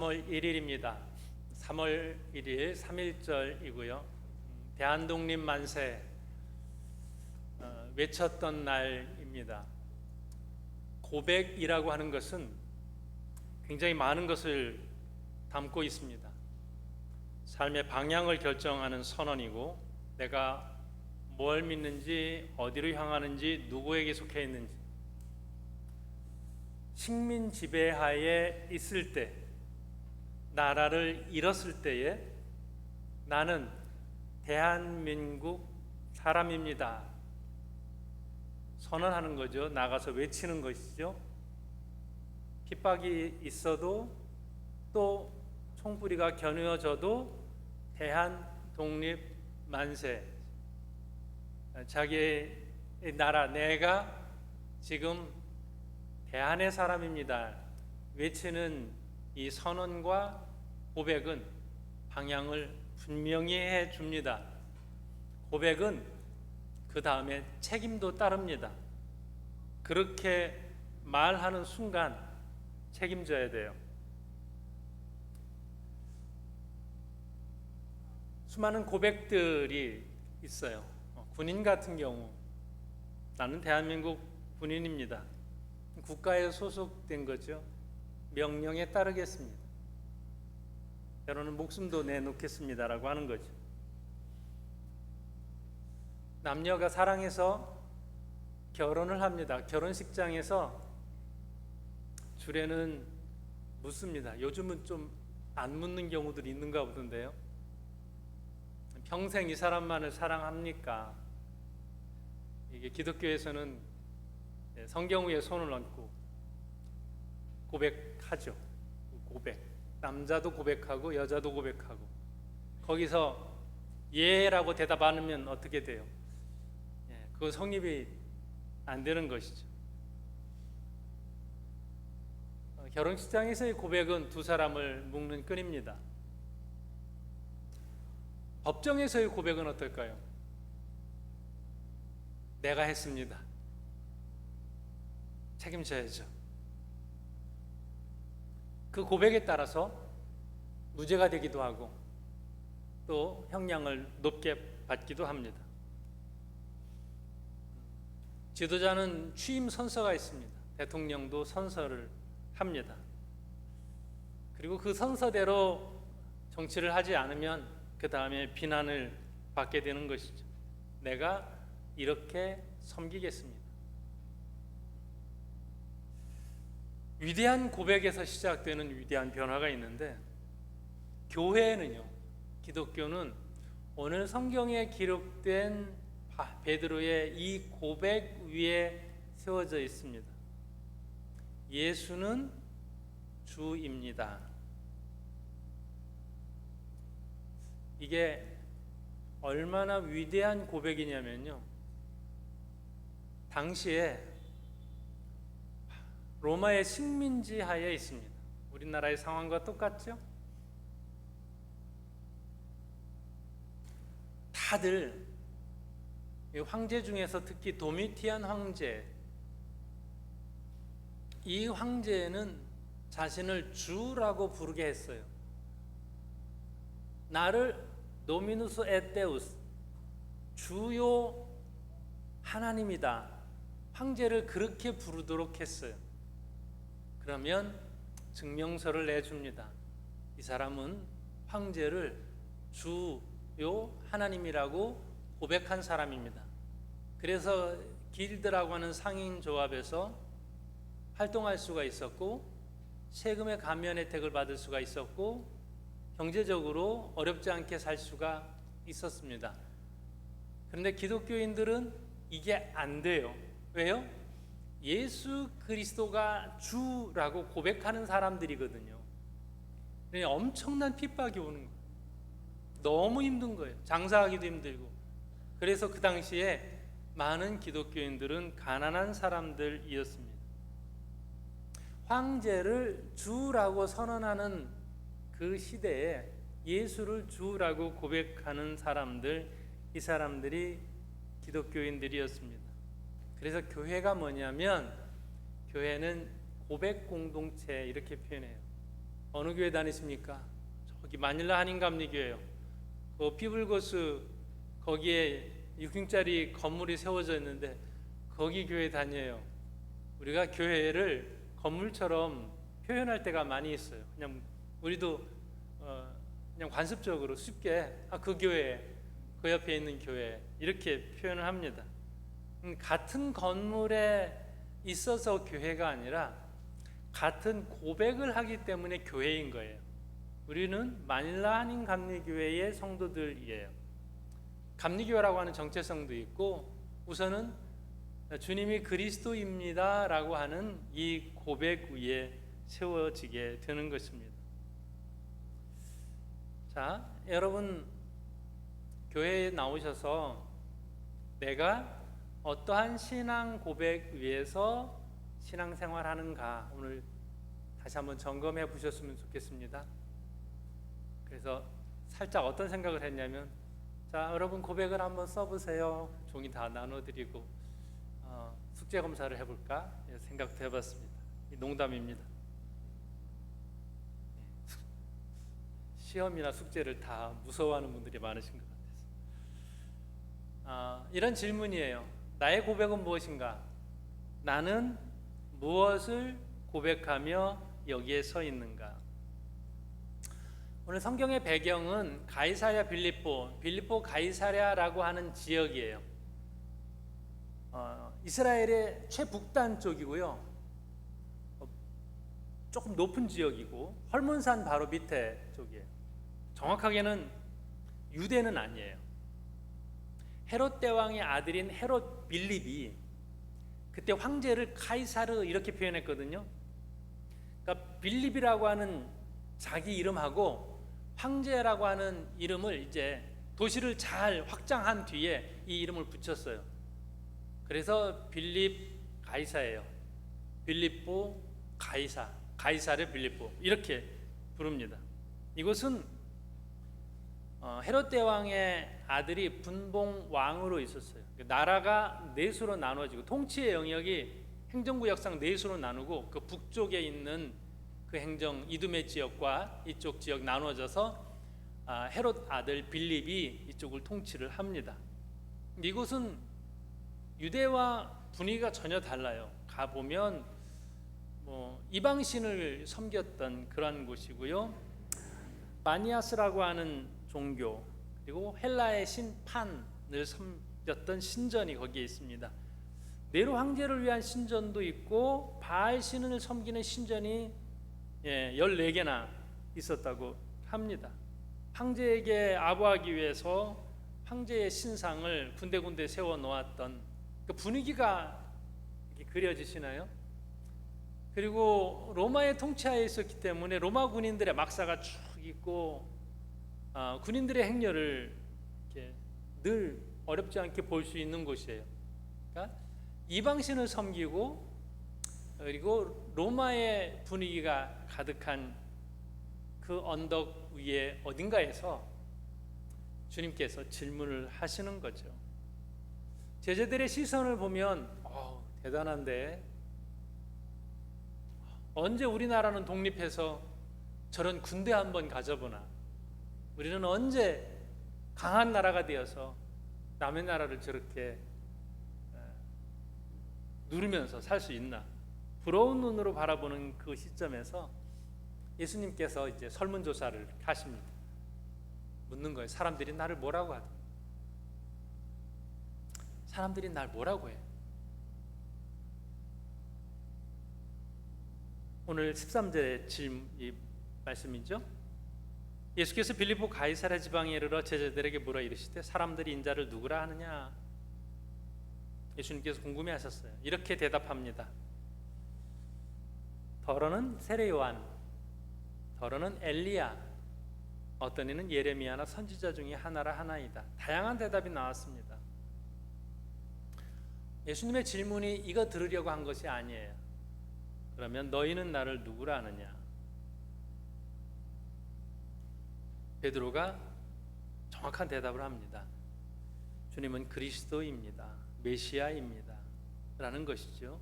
3월 1일입니다. 3월 1일 3.1절이고요. 대한독립 만세 외쳤던 날입니다. 고백이라고 하는 것은 굉장히 많은 것을 담고 있습니다. 삶의 방향을 결정하는 선언이고, 내가 뭘 믿는지, 어디로 향하는지, 누구에게 속해 있는지, 식민 지배하에 있을 때, 나라를 잃었을 때에 나는 대한민국 사람입니다 선언하는 거죠. 나가서 외치는 것이죠. 핍박이 있어도, 또 총부리가 겨누어져도 대한 독립 만세, 자기의 나라, 내가 지금 대한의 사람입니다 외치는 이 선언과 고백은 방향을 분명히 해줍니다. 고백은 그 다음에 책임도 따릅니다. 그렇게 말하는 순간 책임져야 돼요. 수많은 고백들이 있어요. 군인 같은 경우, 나는 대한민국 군인입니다. 국가에 소속된 거죠. 명령에 따르겠습니다. 때로는 목숨도 내놓겠습니다라고 하는 거죠. 남녀가 사랑해서 결혼을 합니다. 결혼식장에서 주례는 묻습니다. 요즘은 좀 안 묻는 경우들이 있는가 보던데요. 평생 이 사람만을 사랑합니까? 이게 기독교에서는 성경 위에 손을 얹고 고백하죠. 고백. 남자도 고백하고 여자도 고백하고, 거기서 예라고 대답 안 하면 어떻게 돼요? 그거 성립이 안 되는 것이죠. 결혼식장에서의 고백은 두 사람을 묶는 끈입니다. 법정에서의 고백은 어떨까요? 내가 했습니다. 책임져야죠. 그 고백에 따라서 무죄가 되기도 하고, 또 형량을 높게 받기도 합니다. 지도자는 취임 선서가 있습니다. 대통령도 선서를 합니다. 그리고 그 선서대로 정치를 하지 않으면 그 다음에 비난을 받게 되는 것이죠. 내가 이렇게 섬기겠습니다. 위대한 고백에서 시작되는 위대한 변화가 있는데, 교회는요, 기독교는 오늘 성경에 기록된 베드로의 이 고백 위에 세워져 있습니다. 예수는 주입니다. 이게 얼마나 위대한 고백이냐면요, 당시에 로마의 식민지 하에 있습니다. 우리나라의 상황과 똑같죠? 다들 황제 중에서 특히 도미티안 황제, 이 황제는 자신을 주라고 부르게 했어요. 나를 노미누스 에테우스, 주요 하나님이다, 황제를 그렇게 부르도록 했어요. 그러면 증명서를 내줍니다. 이 사람은 황제를 주요 하나님이라고 고백한 사람입니다. 그래서 길드라고 하는 상인 조합에서 활동할 수가 있었고, 세금의 감면 혜택을 받을 수가 있었고, 경제적으로 어렵지 않게 살 수가 있었습니다. 그런데 기독교인들은 이게 안 돼요. 왜요? 예수 그리스도가 주라고 고백하는 사람들이거든요. 엄청난 핍박이 오는 거예요. 너무 힘든 거예요. 장사하기도 힘들고. 그래서 그 당시에 많은 기독교인들은 가난한 사람들이었습니다. 황제를 주라고 선언하는 그 시대에 예수를 주라고 고백하는 사람들, 이 사람들이 기독교인들이었습니다. 그래서 교회가 뭐냐면, 교회는 고백 공동체 이렇게 표현해요. 어느 교회 다니십니까? 저기 마닐라 한인감리교회요. 그 피블거스 거기에 6층짜리 건물이 세워져 있는데 거기 교회 다녀요. 우리가 교회를 건물처럼 표현할 때가 많이 있어요. 그냥 우리도 그냥 관습적으로 쉽게 그 교회, 그 옆에 있는 교회 이렇게 표현을 합니다. 같은 건물에 있어서 교회가 아니라 같은 고백을 하기 때문에 교회인 거예요. 우리는 마닐라 한인 감리교회의 성도들이에요. 감리교회라고 하는 정체성도 있고 우선은 주님이 그리스도입니다 라고 하는 이 고백 위에 세워지게 되는 것입니다. 자, 여러분 교회에 나오셔서 내가 어떠한 신앙 고백 위에서 신앙생활 하는가 오늘 다시 한번 점검해 보셨으면 좋겠습니다. 그래서 살짝 어떤 생각을 했냐면, 자, 여러분 고백을 한번 써보세요. 종이 다 나눠드리고 숙제 검사를 해볼까 생각도 해봤습니다. 농담입니다. 시험이나 숙제를 다 무서워하는 분들이 많으신 것 같아서 이런 질문이에요. 나의 고백은 무엇인가? 나는 무엇을 고백하며 여기에 서 있는가? 오늘 성경의 배경은 가이사랴 빌립보 가이사랴라고 하는 지역이에요. 이스라엘의 최북단 쪽이고요. 조금 높은 지역이고 헐몬산 바로 밑에 쪽이에요. 정확하게는 유대는 아니에요. 헤롯 대왕의 아들인 헤롯 빌립이 그때 황제를 카이사르 이렇게 표현했거든요. 그러니까 빌립이라고 하는 자기 이름하고 황제라고 하는 이름을 이제 도시를 잘 확장한 뒤에 이 이름을 붙였어요. 그래서 빌립 가이사예요. 빌립보 가이사, 가이사르 빌립보 이렇게 부릅니다. 이곳은 헤롯 대왕의 아들이 분봉 왕으로 있었어요. 나라가 넷으로 나눠지고 통치의 영역이 행정구역상 넷으로 나누고 그 북쪽에 있는 그 행정 이두메 지역과 이쪽 지역 나눠져서 헤롯 아들 빌립이 이쪽을 통치를 합니다. 이곳은 유대와 분위기가 전혀 달라요. 가 보면 이방신을 섬겼던 그런 곳이고요. 마니아스라고 하는 종교 그리고 헬라의 신 판을 섬겼던 신전이 거기에 있습니다. 네로 황제를 위한 신전도 있고 바알 신을 섬기는 신전이 14개나 있었다고 합니다. 황제에게 아부하기 위해서 황제의 신상을 군데군데 세워 놓았던 그 분위기가 이렇게 그려지시나요? 그리고 로마의 통치하에 있었기 때문에 로마 군인들의 막사가 쭉 있고 군인들의 행렬을 이렇게 늘 어렵지 않게 볼 수 있는 곳이에요. 그러니까 이방신을 섬기고 그리고 로마의 분위기가 가득한 그 언덕 위에 어딘가에서 주님께서 질문을 하시는 거죠. 제자들의 시선을 보면 대단한데 언제 우리나라는 독립해서 저런 군대 한번 가져보나? 우리는 언제 강한 나라가 되어서 남의 나라를 저렇게 누르면서 살 수 있나? 부러운 눈으로 바라보는 그 시점에서 예수님께서 이제 설문조사를 하십니다. 묻는 거예요. 사람들이 나를 뭐라고 하든. 사람들이 날 뭐라고 해? 오늘 13절의 이 말씀이죠. 예수께서 빌립보 가이사랴 지방에 이르러 제자들에게 물어 이르시되 사람들이 인자를 누구라 하느냐? 예수님께서 궁금해하셨어요. 이렇게 대답합니다. 더러는 세례 요한, 더러는 엘리야, 어떤 이는 예레미야나 선지자 중에 하나라 하나이다. 다양한 대답이 나왔습니다. 예수님의 질문이 이거 들으려고 한 것이 아니에요. 그러면 너희는 나를 누구라 하느냐? 베드로가 정확한 대답을 합니다. 주님은 그리스도입니다. 메시아입니다. 라는 것이죠.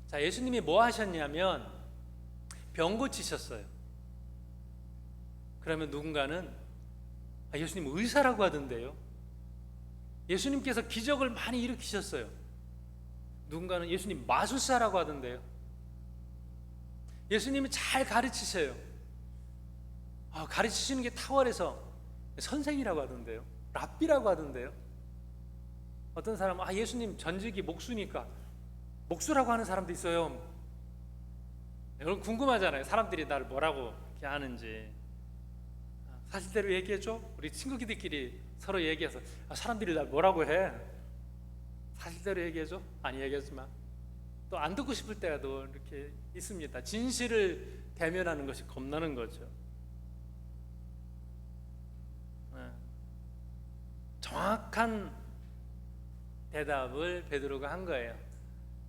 자, 예수님이 뭐 하셨냐면 병 고치셨어요. 그러면 누군가는 예수님 의사라고 하던데요. 예수님께서 기적을 많이 일으키셨어요. 누군가는 예수님 마술사라고 하던데요. 예수님은 잘 가르치세요. 가르치시는 게 탁월해서 선생이라고 하던데요. 랍비라고 하던데요. 어떤 사람은 예수님 전직이 목수니까 목수라고 하는 사람도 있어요. 여러분 궁금하잖아요. 사람들이 나를 뭐라고 이렇게 하는지. 사실대로 얘기해줘. 우리 친구들끼리 서로 얘기해서 사람들이 날 뭐라고 해? 사실대로 얘기해줘. 아니 얘기하지만 또 안 듣고 싶을 때도 이렇게 있습니다. 진실을 대면하는 것이 겁나는 거죠. 정확한 대답을 베드로가 한 거예요.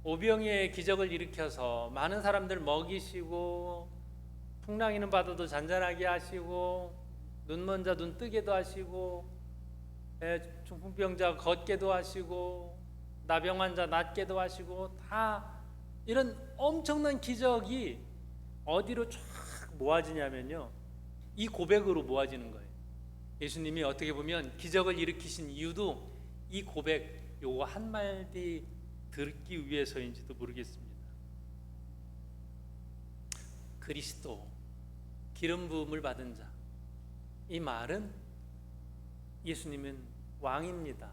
오병이의 기적을 일으켜서 많은 사람들 먹이시고 풍랑이는 바다도 잔잔하게 하시고 눈먼 자 눈 뜨게도 하시고 중풍병자 걷게도 하시고 나병 환자 낫게도 하시고 다 이런 엄청난 기적이 어디로 쫙 모아지냐면요, 이 고백으로 모아지는 거예요. 예수님이 어떻게 보면 기적을 일으키신 이유도 이 고백 요거 한마디 듣기 위해서인지도 모르겠습니다. 그리스도, 기름 부음을 받은 자, 이 말은 예수님은 왕입니다,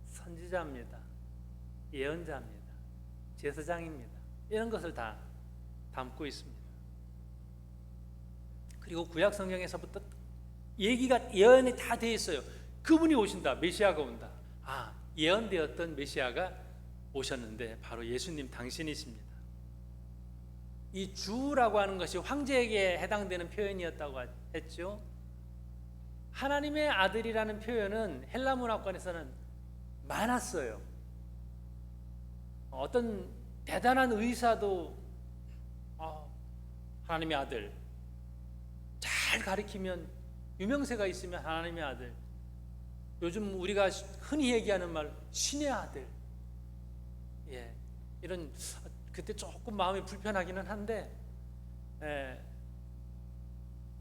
선지자입니다, 예언자입니다, 제사장입니다, 이런 것을 다 담고 있습니다. 그리고 구약 성경에서부터 얘기가 예언이 다 되어 있어요. 그분이 오신다, 메시아가 온다. 예언되었던 메시아가 오셨는데 바로 예수님 당신이십니다. 이 주라고 하는 것이 황제에게 해당되는 표현이었다고 했죠. 하나님의 아들이라는 표현은 헬라 문화권에서는 많았어요. 어떤 대단한 의사도 하나님의 아들, 잘 가리키면 유명세가 있으면 하나님의 아들, 요즘 우리가 흔히 얘기하는 말 신의 아들, 이런 그때 조금 마음이 불편하기는 한데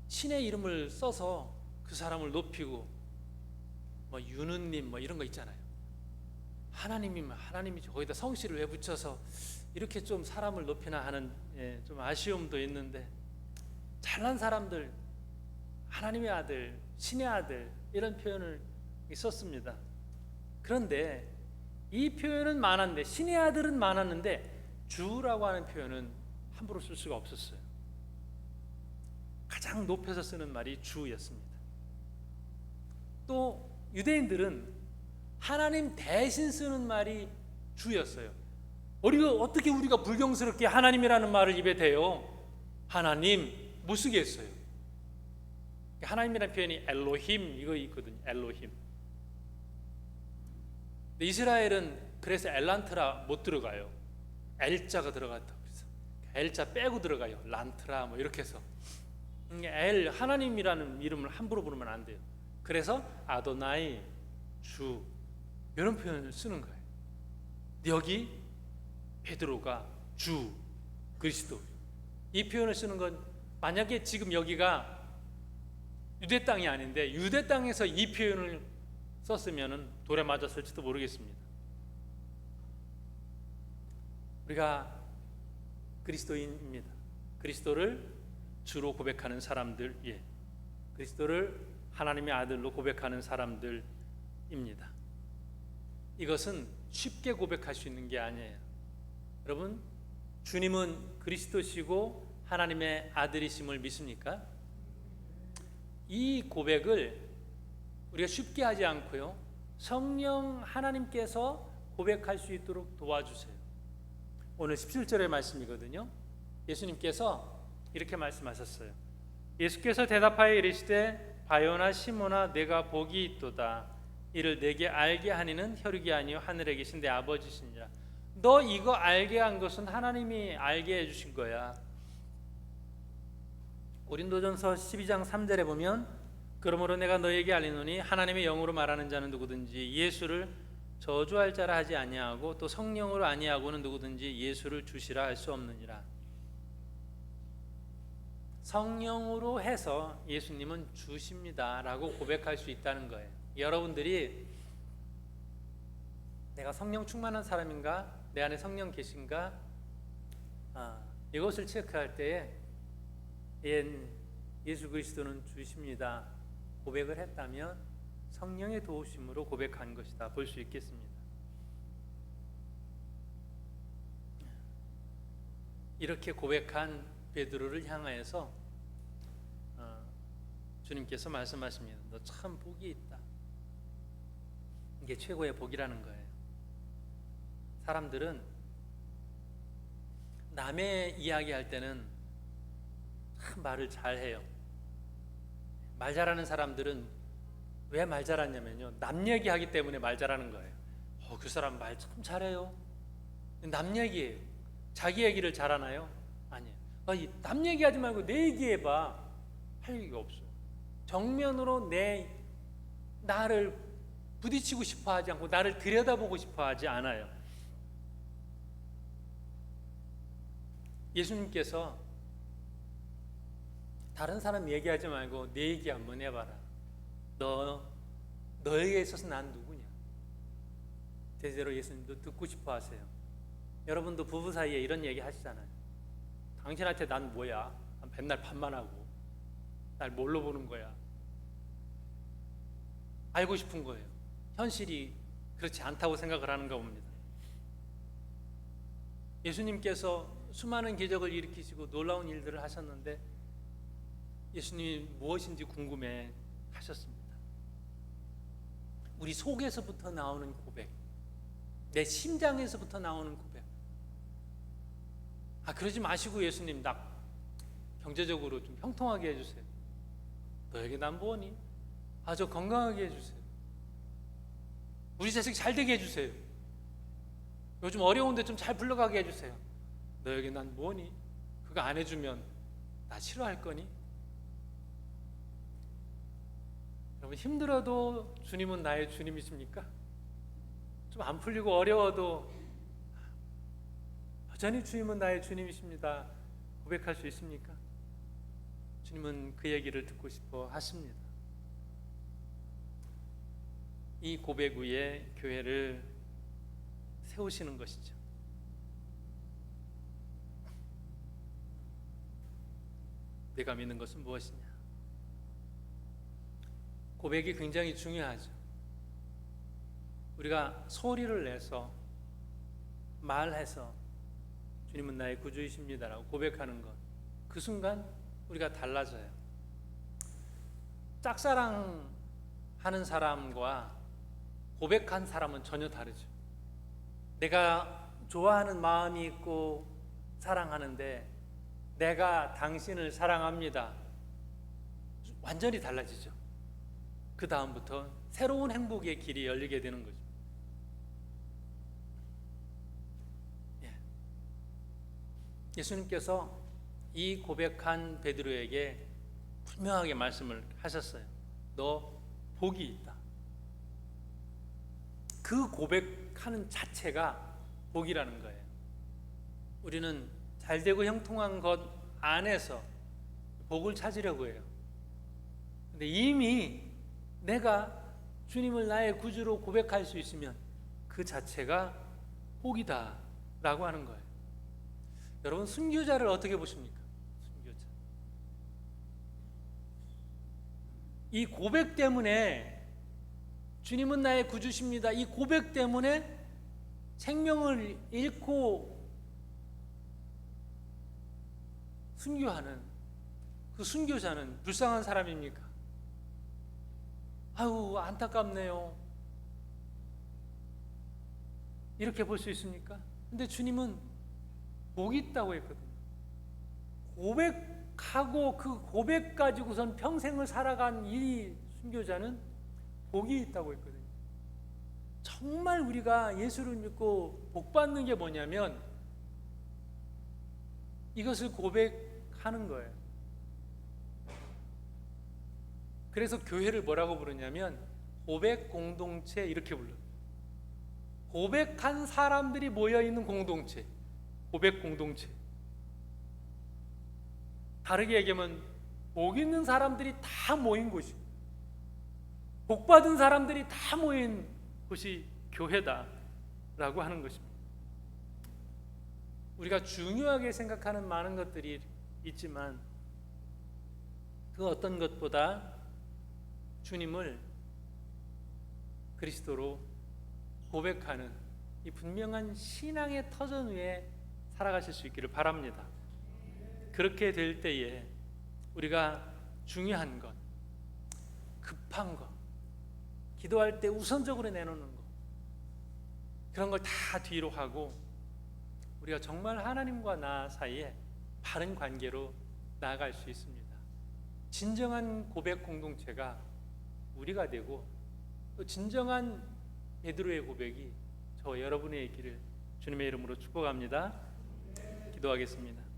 신의 이름을 써서 그 사람을 높이고 유느님 이런 거 있잖아요. 하나님이면 하나님이죠. 거기다 성씨를 왜 붙여서 이렇게 좀 사람을 높이나 하는 좀 아쉬움도 있는데, 잘난 사람들 하나님의 아들, 신의 아들 이런 표현을 썼습니다. 그런데 이 표현은 많았는데, 신의 아들은 많았는데 주라고 하는 표현은 함부로 쓸 수가 없었어요. 가장 높여서 쓰는 말이 주였습니다. 또 유대인들은 하나님 대신 쓰는 말이 주였어요. 어떻게 우리가 불경스럽게 하나님이라는 말을 입에 대요? 하나님 못 쓰겠어요. 하나님이라는 표현이 엘로힘 이거 있거든요. 엘로힘. 근데 이스라엘은 그래서 엘란트라 못 들어가요. 엘자가 들어갔다. 그래서 엘자 빼고 들어가요. 란트라 이렇게 해서 하나님이라는 이름을 함부로 부르면 안 돼요. 그래서 아도나이, 주 이런 표현을 쓰는 거예요. 여기 베드로가 주, 그리스도 이 표현을 쓰는 건, 만약에 지금 여기가 유대 땅이 아닌데 유대 땅에서 이 표현을 썼으면 돌에 맞았을지도 모르겠습니다. 우리가 그리스도인입니다. 그리스도를 주로 고백하는 사람들, 그리스도를 하나님의 아들로 고백하는 사람들입니다. 이것은 쉽게 고백할 수 있는 게 아니에요. 여러분, 주님은 그리스도시고 하나님의 아들이심을 믿습니까? 이 고백을 우리가 쉽게 하지 않고요, 성령 하나님께서 고백할 수 있도록 도와주세요. 오늘 17절의 말씀이거든요. 예수님께서 이렇게 말씀하셨어요. 예수께서 대답하여 이르시되 바요나 시몬아 내가 복이 있도다. 이를 내게 알게 하니는 혈육이 아니요 하늘에 계신 내 아버지시니라. 너 이거 알게 한 것은 하나님이 알게 해주신 거야. 고린도전서 12장 3절에 보면 그러므로 내가 너에게 알리노니 하나님의 영으로 말하는 자는 누구든지 예수를 저주할 자라 하지 아니하고 또 성령으로 아니하고는 누구든지 예수를 주시라 할 수 없느니라. 성령으로 해서 예수님은 주십니다라고 고백할 수 있다는 거예요. 여러분들이 내가 성령 충만한 사람인가? 내 안에 성령 계신가? 이것을 체크할 때에 예수 그리스도는 주십니다 고백을 했다면 성령의 도우심으로 고백한 것이다 볼 수 있겠습니다. 이렇게 고백한 베드로를 향하여서 주님께서 말씀하십니다. 너 참 복이 있다. 이게 최고의 복이라는 거예요. 사람들은 남의 이야기할 때는 참 말을 잘해요. 말 잘하는 사람들은 왜 말 잘하냐면요, 남 얘기하기 때문에 말 잘하는 거예요. 그 사람 말 참 잘해요. 남 얘기예요. 자기 얘기를 잘하나요? 아니에요. 남 얘기하지 말고 내 얘기해봐. 할 얘기가 없어. 정면으로 나를 부딪히고 싶어 하지 않고 나를 들여다보고 싶어 하지 않아요. 예수님께서 다른 사람 얘기하지 말고 내 얘기 한번 해봐라. 너에게 있어서 난 누구냐? 대체로 예수님도 듣고 싶어 하세요. 여러분도 부부 사이에 이런 얘기 하시잖아요. 당신한테 난 뭐야? 맨날 반만 하고 날 뭘로 보는 거야? 알고 싶은 거예요. 현실이 그렇지 않다고 생각을 하는가 봅니다. 예수님께서 수많은 기적을 일으키시고 놀라운 일들을 하셨는데 예수님이 무엇인지 궁금해 하셨습니다. 우리 속에서부터 나오는 고백, 내 심장에서부터 나오는 고백. 그러지 마시고 예수님 나 경제적으로 좀 형통하게 해주세요. 너에게 난 뭐니? 저 건강하게 해주세요. 우리 자식 잘 되게 해주세요. 요즘 어려운데 좀 잘 불러가게 해주세요. 너에게 난 뭐니? 그거 안 해주면 나 싫어할 거니? 여러분 힘들어도 주님은 나의 주님이십니까? 좀 안 풀리고 어려워도 여전히 주님은 나의 주님이십니다 고백할 수 있습니까? 주님은 그 얘기를 듣고 싶어 하십니다. 이 고백 위에 교회를 세우시는 것이죠. 내가 믿는 것은 무엇이냐? 고백이 굉장히 중요하죠. 우리가 소리를 내서 말해서 주님은 나의 구주이십니다라고 고백하는 것, 그 순간 우리가 달라져요. 짝사랑하는 사람과 고백한 사람은 전혀 다르죠. 내가 좋아하는 마음이 있고 사랑하는데 내가 당신을 사랑합니다. 완전히 달라지죠. 그 다음부터 새로운 행복의 길이 열리게 되는 거죠. 예수님께서 이 고백한 베드로에게 분명하게 말씀을 하셨어요. 너 복이 있다. 그 고백하는 자체가 복이라는 거예요. 우리는 잘되고 형통한 것 안에서 복을 찾으려고 해요. 근데 이미 내가 주님을 나의 구주로 고백할 수 있으면 그 자체가 복이다 라고 하는 거예요. 여러분 순교자를 어떻게 보십니까? 순교자. 이 고백 때문에 주님은 나의 구주십니다. 이 고백 때문에 생명을 잃고 순교하는 그 순교자는 불쌍한 사람입니까? 아유 안타깝네요. 이렇게 볼 수 있습니까? 근데 주님은 복이 있다고 했거든요. 고백하고 그 고백 가지고선 평생을 살아간 이 순교자는 복이 있다고 했거든요. 정말 우리가 예수를 믿고 복 받는 게 뭐냐면 이것을 고백하는 거예요. 그래서 교회를 뭐라고 부르냐면 고백 공동체 이렇게 불러요. 고백한 사람들이 모여있는 공동체, 고백 공동체. 다르게 얘기하면 복 있는 사람들이 다 모인 곳이, 복 받은 사람들이 다 모인 곳이 교회다라고 하는 것입니다. 우리가 중요하게 생각하는 많은 것들이 있지만 그 어떤 것보다 주님을 그리스도로 고백하는 이 분명한 신앙의 터전 위에 살아가실 수 있기를 바랍니다. 그렇게 될 때에 우리가 중요한 것, 급한 것, 기도할 때 우선적으로 내놓는 것, 그런 걸 다 뒤로 하고 우리가 정말 하나님과 나 사이에 바른 관계로 나아갈 수 있습니다. 진정한 고백 공동체가 우리가 되고 또 진정한 베드로의 고백이 저와 여러분의 있기를 주님의 이름으로 축복합니다. 기도하겠습니다.